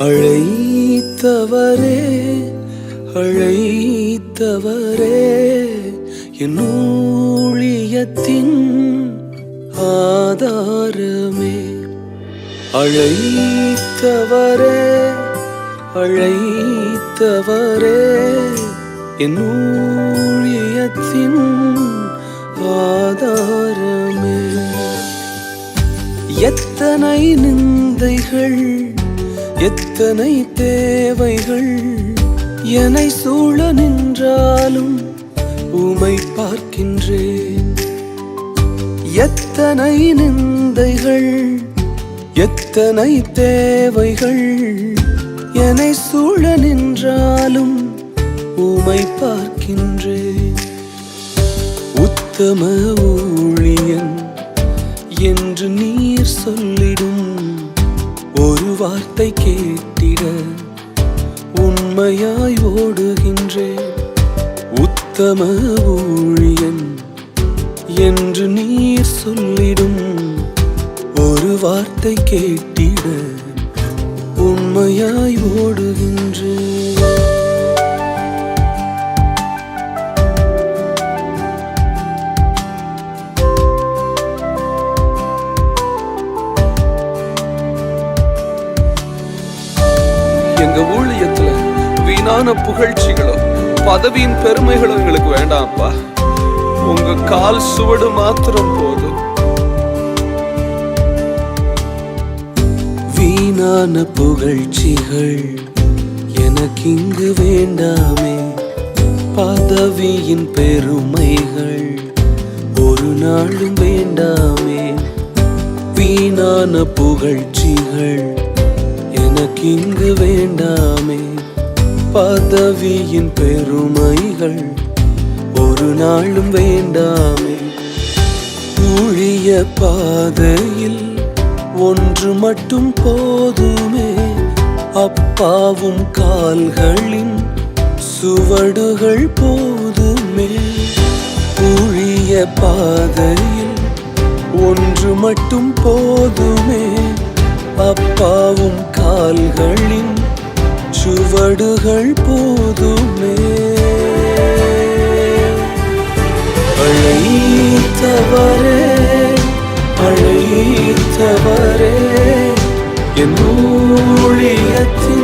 அழைத்தவரே அழைத்தவரே என் ஊழியத்தின் ஆதாரமே. அழைத்தவரே அழைத்தவரே என் ஊழியத்தின் ஆதாரமே. எத்தனை நிந்தைகள் எத்தனை தேவைகள் என்னை சூழ நின்றாலும் உமை பார்க்கின்றேன். எத்தனை நிந்தைகள் எத்தனை தேவைகள் என்னை சூழ நின்றாலும் உமை பார்க்கின்றேன். உத்தம ஊழியன் என்று நீர் சொல்லிடும் ஒரு வார்த்தை கேட்டிட உண்மையாய் ஓடுகின்றேன். உத்தம ஊழியன் என்று நீர் சொல்லிடும் ஒரு வார்த்தை கேட்டிட உண்மையாய் ஓடுகின்றேன். எங்க ஊழியத்துல வீணான புகழ்ச்சிகளும் பதவியின் பெருமைகளும் எங்களுக்கு வேண்டாம்ப்பா. உங்க கால் சுவடு மாத்திரம் போதும். வீணான புகழ்ச்சிகள் எனக்கு இங்கு வேண்டாமே. பதவியின் பெருமைகள் ஒரு நாளும் வேண்டாமே. வீணான புகழ்ச்சிகள் எனக்கு இங்கு வேண்டாமே. பதவியின் பெருமைகள் ஒரு நாளும் வேண்டாமே. ஊழிய பாதையில் ஒன்று மட்டும் போதுமே, அப்பாவும் கால்களின் சுவடுகள் போதுமே. ஊழிய பாதையில் ஒன்று மட்டும் போதுமே, அப்பாவும் கால்களின் சுவடுகள் போதுமே. அழைத்தவரே அழைத்தவரே என் ஊழியத்தின்